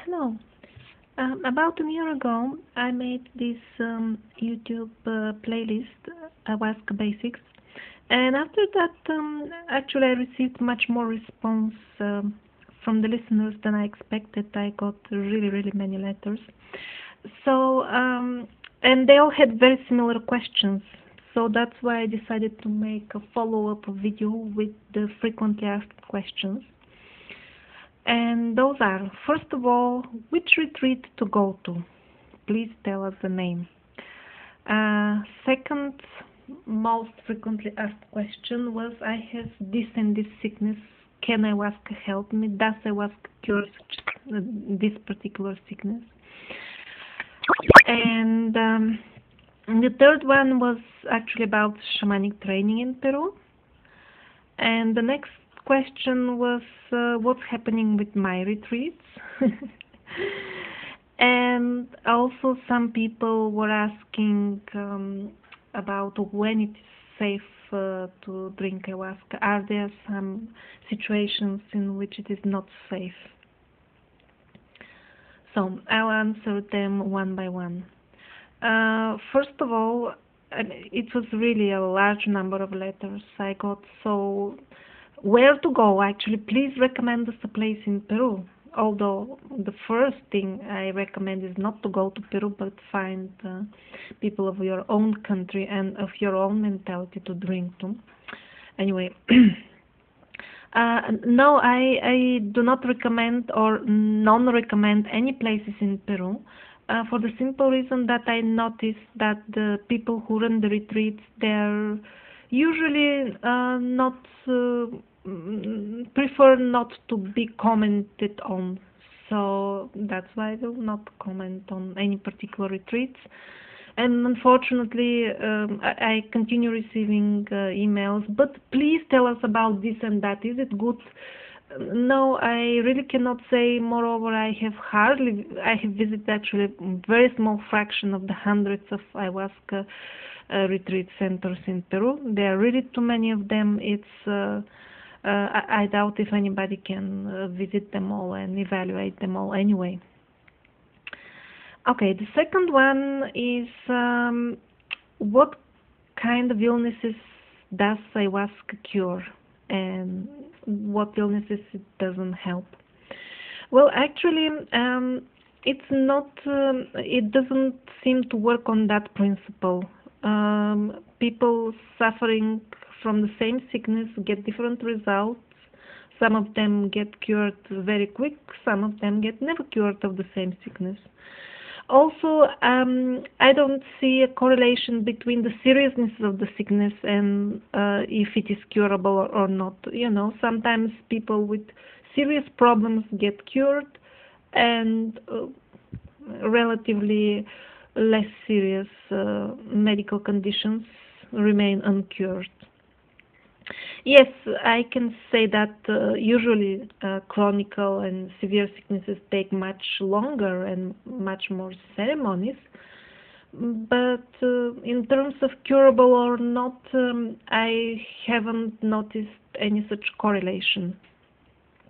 Hello. About a year ago, I made this YouTube playlist, Ayahuasca Basics, and after that, actually, I received much more response from the listeners than I expected. I got really, really many letters. So, and they all had very similar questions. So that's why I decided to make a follow-up video with the frequently asked questions. And those are, first of all, which retreat to go to? Please tell us the name. Second most frequently asked question was, I have this and this sickness. Can ayahuasca help me? Does ayahuasca cure this particular sickness? And the third one was actually about shamanic training in Peru. And the next question was what's happening with my retreats. And also some people were asking about when it is safe to drink ayahuasca. Are there some situations in which it is not safe? So I'll answer them one by one. First of all, it was really a large number of letters I got, so where to go? Actually, please recommend us a place in Peru. Although the first thing I recommend is not to go to Peru, but find people of your own country and of your own mentality to drink to. Anyway, no, I do not recommend or non-recommend any places in Peru. For the simple reason that I noticed that the people who run the retreats, they're usually not prefer not to be commented on. So that's why I will not comment on any particular retreats. And unfortunately, I continue receiving emails, but please tell us about this and that. Is it good? No, I really cannot say. Moreover, I have visited actually a very small fraction of the hundreds of ayahuasca retreat centers in Peru. There are really too many of them. I doubt if anybody can visit them all and evaluate them all anyway. Okay, the second one is what kind of illnesses does ayahuasca cure and what illnesses it doesn't help? Well, actually, it's not. It doesn't seem to work on that principle. People suffering from the same sickness get different results. Some of them get cured very quick. Some of them get never cured of the same sickness. Also, I don't see a correlation between the seriousness of the sickness and if it is curable or not. You know, sometimes people with serious problems get cured and relatively less serious medical conditions remain uncured. Yes, I can say that usually chronic and severe sicknesses take much longer and much more ceremonies. But in terms of curable or not, I haven't noticed any such correlation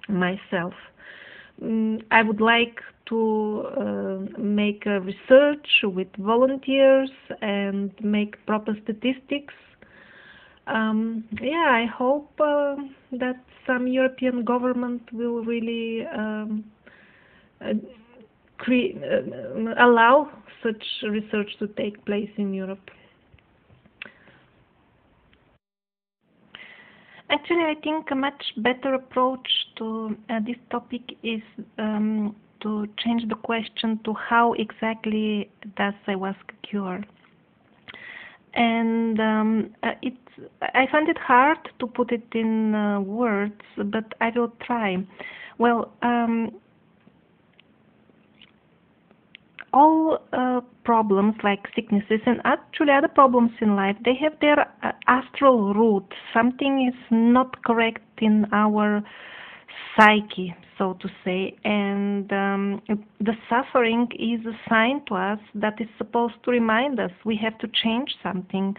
myself. I would like to make a research with volunteers and make proper statistics. I hope that some European government will really allow such research to take place in Europe. Actually, I think a much better approach to this topic is to change the question to how exactly does ayahuasca cure? And I find it hard to put it in words, but I will try. Well, all problems like sicknesses and actually other problems in life, they have their astral root. Something is not correct in our psyche, so to say, and the suffering is a sign to us that is supposed to remind us we have to change something.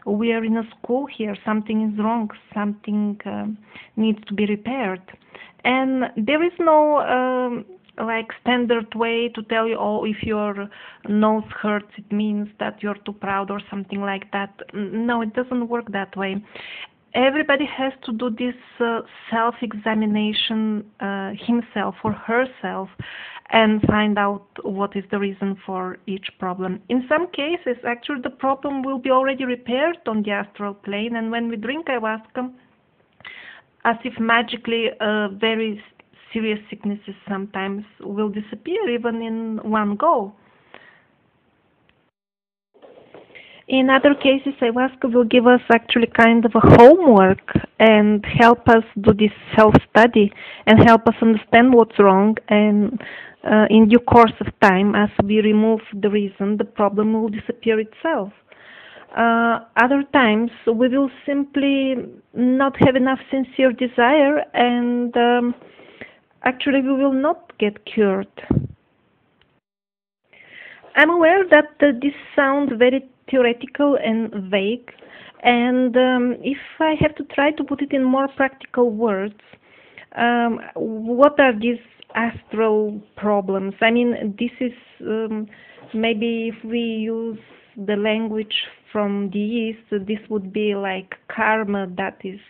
We are in a school here, something is wrong, something needs to be repaired. And there is no like standard way to tell you, oh, if your nose hurts, it means that you're too proud or something like that. No, it doesn't work that way. Everybody has to do this self-examination himself or herself and find out what is the reason for each problem. In some cases, actually, the problem will be already repaired on the astral plane, and when we drink ayahuasca, as if magically, very serious sicknesses sometimes will disappear even in one go. In other cases, ayahuasca will give us actually kind of a homework and help us do this self-study and help us understand what's wrong. And in due course of time, as we remove the reason, the problem will disappear itself. Other times, we will simply not have enough sincere desire, and actually we will not get cured. I'm aware that this sounds very theoretical and vague, and if I have to try to put it in more practical words, what are these astral problems? I mean, this is maybe if we use the language from the East, this would be like karma that is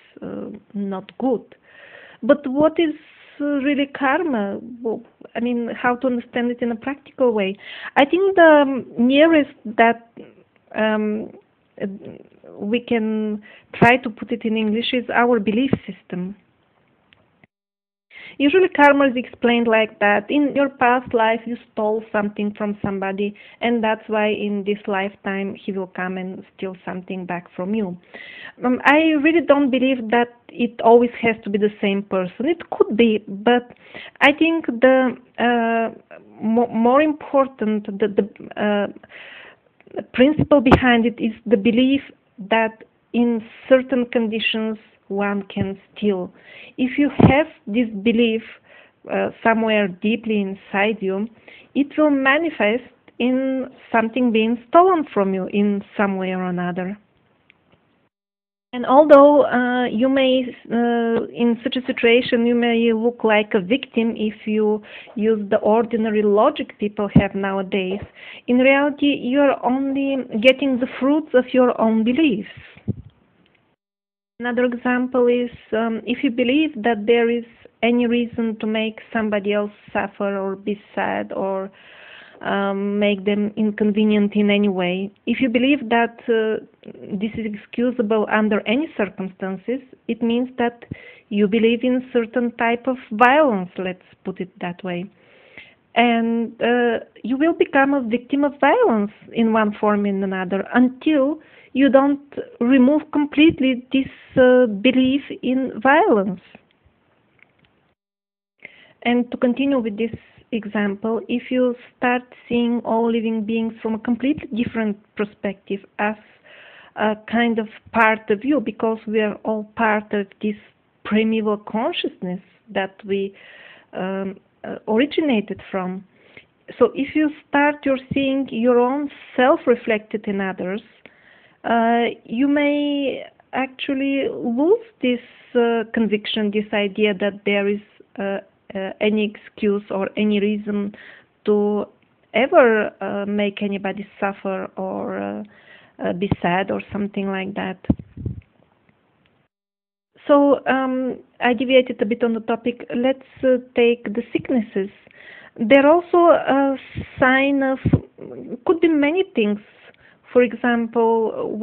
not good. But what is really karma? Well, I mean, how to understand it in a practical way? I think the nearest that we can try to put it in English is our belief system. Usually karma is explained like that. In your past life you stole something from somebody, and that's why in this lifetime he will come and steal something back from you. I really don't believe that it always has to be the same person. It could be, but I think the more important, the principle behind it is the belief that in certain conditions one can steal. If you have this belief somewhere deeply inside you, it will manifest in something being stolen from you in some way or another. And although you may, in such a situation, you may look like a victim if you use the ordinary logic people have nowadays, in reality you are only getting the fruits of your own beliefs. Another example is if you believe that there is any reason to make somebody else suffer or be sad or make them inconvenient in any way. If you believe that this is excusable under any circumstances, it means that you believe in certain type of violence, let's put it that way. And you will become a victim of violence in one form or another until you don't remove completely this belief in violence. And to continue with this example, if you start seeing all living beings from a completely different perspective as a kind of part of you, because we are all part of this primeval consciousness that we originated from. So if you start your seeing your own self reflected in others, you may actually lose this conviction, this idea that there is any excuse or any reason to ever make anybody suffer or be sad or something like that. So I deviated a bit on the topic. Let's take the sicknesses. They're also a sign of, could be many things. For example,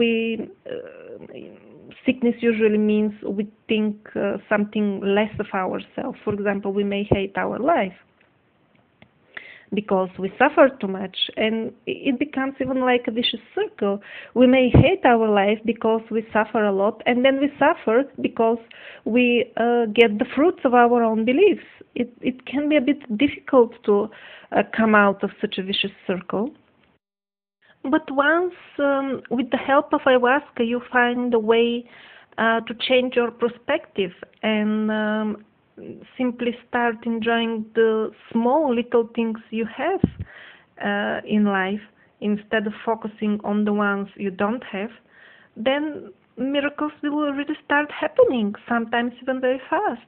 sickness usually means we think something less of ourselves. For example, we may hate our life because we suffer too much, and it becomes even like a vicious circle. We may hate our life because we suffer a lot, and then we suffer because we get the fruits of our own beliefs. It can be a bit difficult to come out of such a vicious circle. But once, with the help of ayahuasca, you find a way to change your perspective and simply start enjoying the small little things you have in life instead of focusing on the ones you don't have, then miracles will really start happening, sometimes even very fast.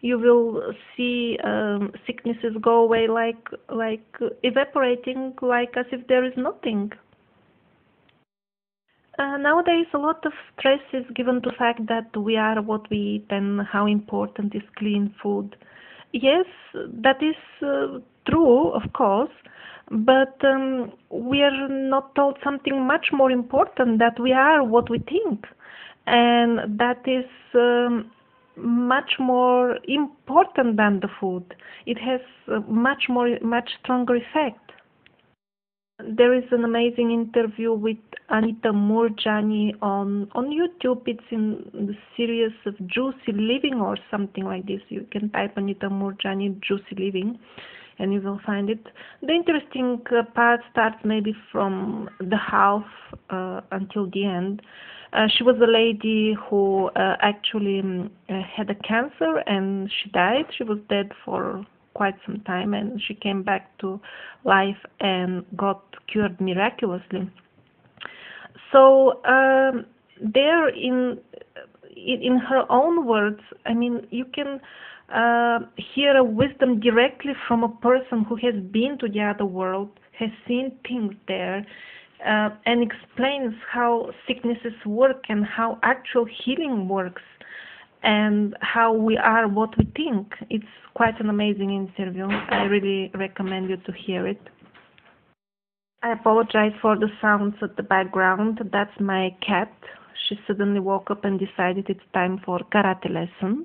you will see sicknesses go away like evaporating, like as if there is nothing. Nowadays, a lot of stress is given to the fact that we are what we eat and how important is clean food. Yes, that is true, of course, but we are not told something much more important, that we are what we think, and that is much more important than the food. It has much stronger effect. There is an amazing interview with Anita Moorjani on YouTube. It's in the series of Juicy Living or something like this. You can type Anita Moorjani Juicy Living and you will find it. The interesting part starts maybe from the half until the end. She was a lady who actually had a cancer and she died. She was dead for quite some time and she came back to life and got cured miraculously. So there in her own words, I mean, you can hear a wisdom directly from a person who has been to the other world, has seen things there, and explains how sicknesses work and how actual healing works and how we are what we think. It's quite an amazing interview. I really recommend you to hear it. I apologize for the sounds at the background. That's my cat. She suddenly woke up and decided it's time for karate lesson.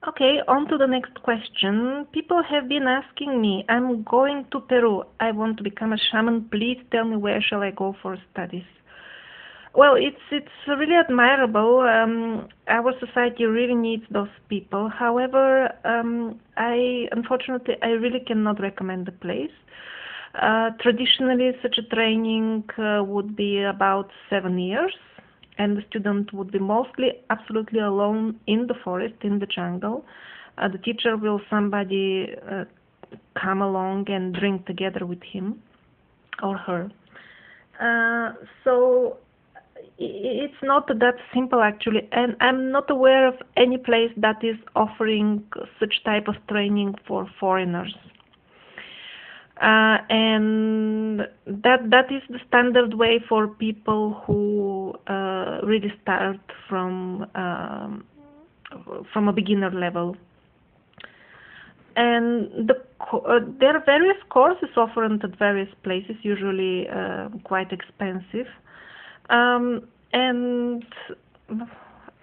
Okay, on to the next question. People have been asking me, I'm going to Peru. I want to become a shaman. Please tell me, where shall I go for studies? Well, it's really admirable. Our society really needs those people. However, unfortunately I really cannot recommend the place. Traditionally, such a training would be about 7 years, and the student would be mostly absolutely alone in the forest, in the jungle. The teacher will somebody come along and drink together with him or her. So it's not that simple actually, and I'm not aware of any place that is offering such type of training for foreigners. And that is the standard way for people who really start from a beginner level. And there are various courses offered at various places, usually quite expensive. And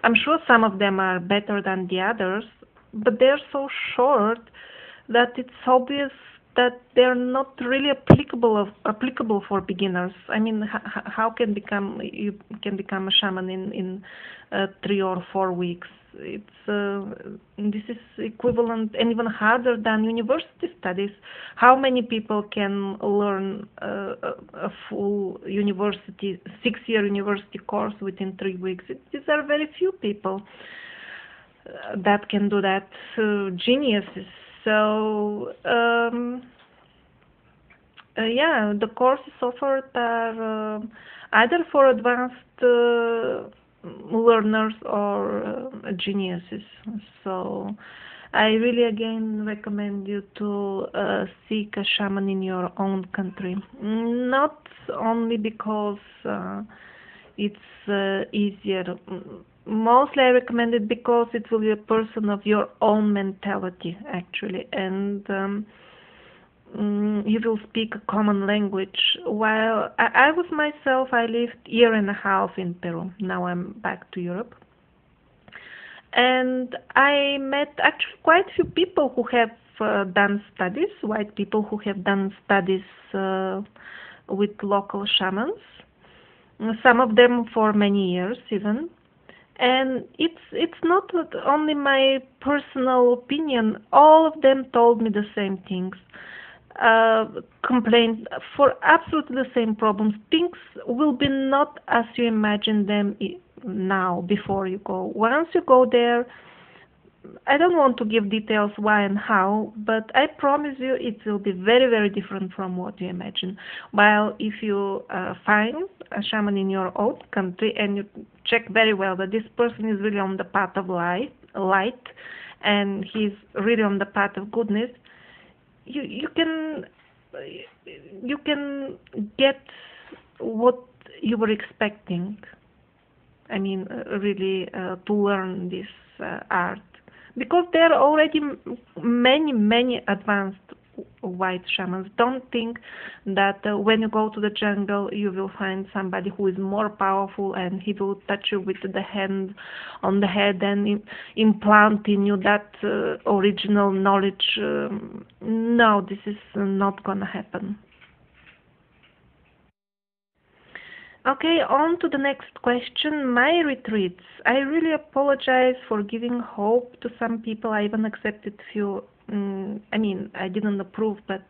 I'm sure some of them are better than the others, but they're so short that it's obvious that they're not really applicable for beginners. I mean, how can you can become a shaman in 3 or 4 weeks? This is equivalent and even harder than university studies. How many people can learn a full university 6-year university course within 3 weeks? These are very few people that can do that. Geniuses. So yeah, the courses offered are either for advanced learners or geniuses. So I really again recommend you to seek a shaman in your own country. Not only because it's easier. Mostly I recommend it because it will be a person of your own mentality actually, and you will speak a common language. While I was myself, I lived 1.5 years in Peru. Now I'm back to Europe. And I met actually quite a few people who have done studies, white people who have done studies with local shamans, some of them for many years even. And it's not only my personal opinion. All of them told me the same things. Complaints for absolutely the same problems. Things will be not as you imagine them now before you go. Once you go there, I don't want to give details why and how, but I promise you it will be very, very different from what you imagine. While if you find a shaman in your own country and you check very well that this person is really on the path of life light, and he's really on the path of goodness, you can get what you were expecting. I mean, really, to learn this art, because there are already many advanced white shamans. Don't think that when you go to the jungle you will find somebody who is more powerful and he will touch you with the hand on the head and implant in you that original knowledge. No, this is not gonna happen. Okay, on to the next question. My retreats. I really apologize for giving hope to some people. I even accepted few. I mean, I didn't approve, but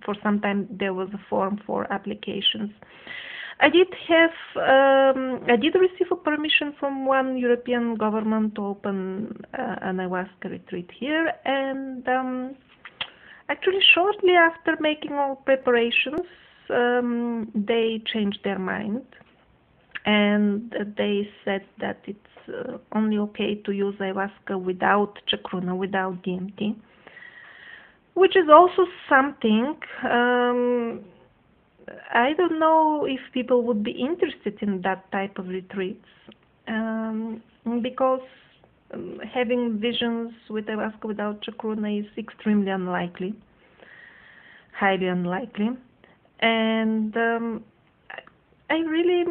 for some time there was a form for applications. I did receive a permission from one European government to open an ayahuasca retreat here, and actually shortly after making all preparations, they changed their mind, and they said that it's only okay to use ayahuasca without chacruna, without DMT, which is also something. I don't know if people would be interested in that type of retreats, because having visions with ayahuasca without chacruna is extremely unlikely, highly unlikely. And I really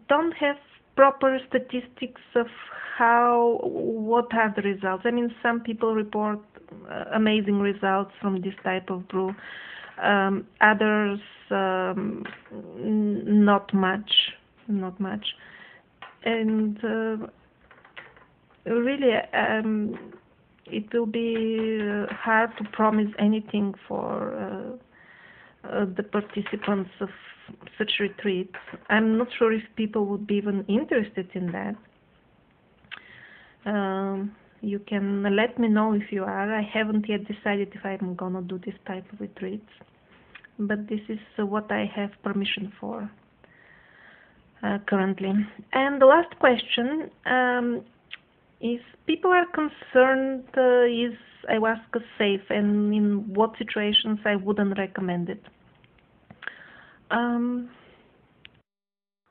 don't have proper statistics of what are the results. I mean, some people report amazing results from this type of brew, others not much, and really it will be hard to promise anything for the participants of such retreats. I'm not sure if people would be even interested in that. You can let me know if you are. I haven't yet decided if I'm gonna do this type of retreats, but this is what I have permission for currently. And the last question is, people are concerned, is ayahuasca safe, and in what situations I wouldn't recommend it.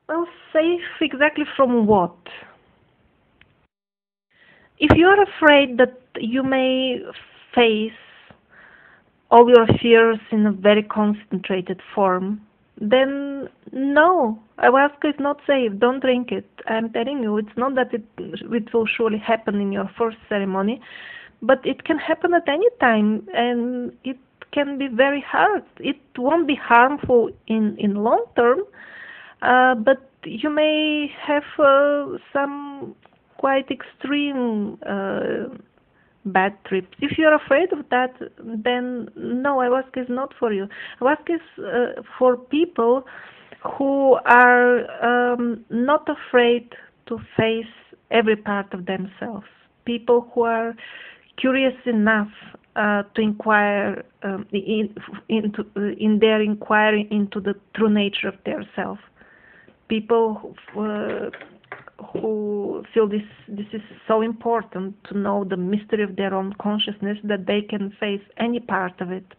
Well, safe exactly from what? If you are afraid that you may face all your fears in a very concentrated form, then no, ayahuasca is not safe. Don't drink it. I'm telling you, it's not that it will surely happen in your first ceremony, but it can happen at any time, and it can be very hard. It won't be harmful in long term, but you may have some quite extreme bad trips. If you're afraid of that, then no, ayahuasca is not for you. Ayahuasca is for people who are not afraid to face every part of themselves. People who are curious enough to inquire in their inquiry into the true nature of their self. People who feel this is so important, to know the mystery of their own consciousness, that they can face any part of it.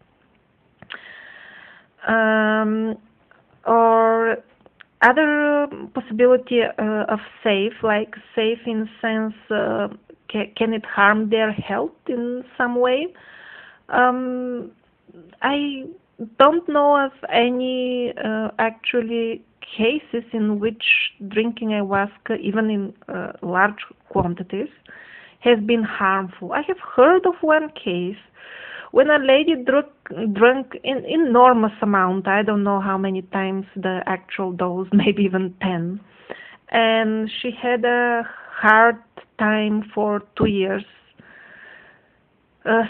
Or other possibility of safe, like safe in the sense, can it harm their health in some way? I don't know of any actually cases in which drinking ayahuasca, even in large quantities, has been harmful. I have heard of one case when a lady drank in enormous amount. I don't know how many times the actual dose, maybe even 10, and she had a hard time for 2 years.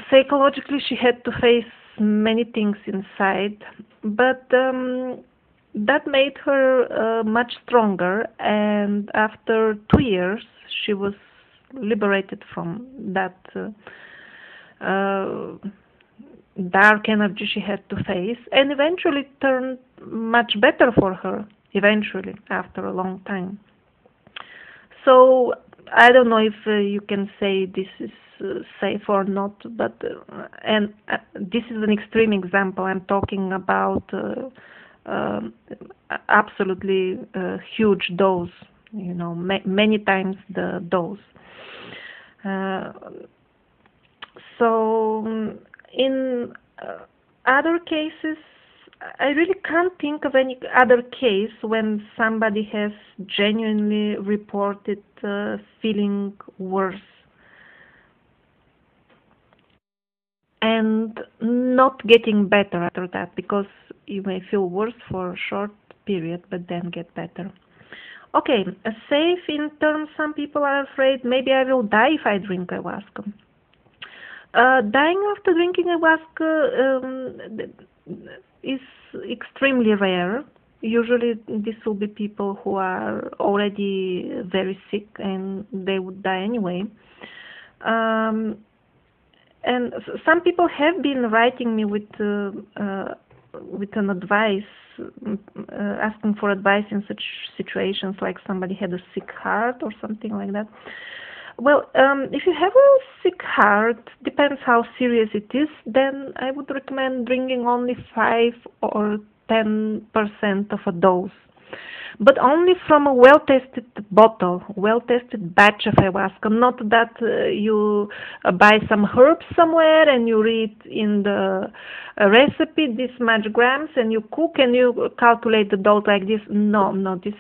Psychologically, she had to face many things inside, but that made her much stronger, and after 2 years she was liberated from that dark energy she had to face, and eventually it turned much better for her, eventually, after a long time. So I don't know if you can say this is safe or not, but this is an extreme example. I'm talking about um absolutely huge dose, many times the dose. Uh, in other cases, I really can't think of any other case when somebody has genuinely reported feeling worse and not getting better after that, because you may feel worse for a short period but then get better. Okay, safe in terms, some people are afraid maybe I will die if I drink ayahuasca. Dying after drinking ayahuasca is extremely rare. Usually, this will be people who are already very sick and they would die anyway. Um, and some people have been writing me with an advice, asking for advice in such situations, like somebody had a sick heart or something like that. Well, if you have a sick heart, depends how serious it is, then I would recommend drinking only 5 or 10% of a dose, but only from a well-tested bottle, well-tested batch of ayahuasca. Not that you buy some herbs somewhere and you read in the recipe this much grams and you cook and you calculate the dose like this. No, no, this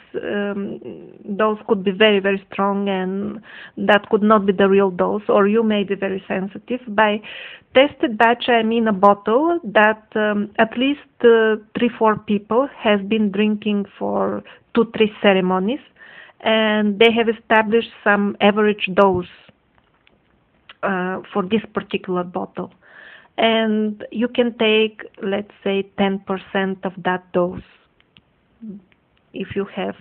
dose could be very, very strong, and that could not be the real dose, or you may be very sensitive. By tested batch, I mean a bottle that at least 3-4 people have been drinking for 2-3 ceremonies, and they have established some average dose for this particular bottle. And you can take, let's say, 10% of that dose if you have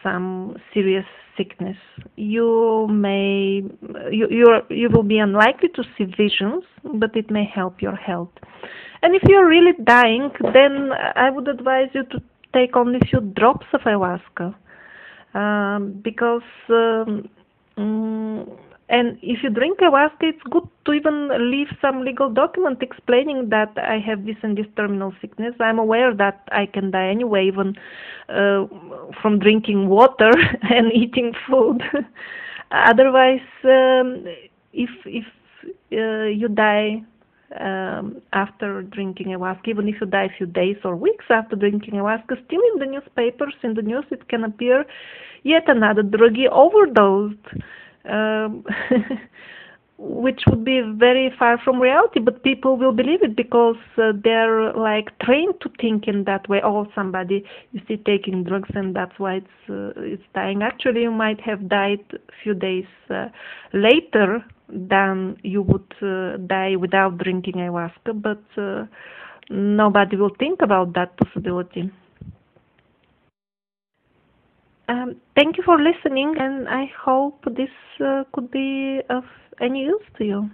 some serious sickness. You will be unlikely to see visions, but it may help your health. And if you're really dying, then I would advise you to take only a few drops of ayahuasca, because and if you drink ayahuasca, it's good to even leave some legal document explaining that I have this and this terminal sickness. I'm aware that I can die anyway, even from drinking water and eating food. Otherwise, if you die after drinking ayahuasca, even if you die a few days or weeks after drinking ayahuasca, still in the newspapers, in the news, it can appear yet another druggie overdosed. Which would be very far from reality, but people will believe it because they're like trained to think in that way. Oh, somebody you see taking drugs and that's why it's dying. Actually, you might have died a few days later than you would die without drinking ayahuasca, but nobody will think about that possibility. Thank you for listening, and I hope this could be of any use to you.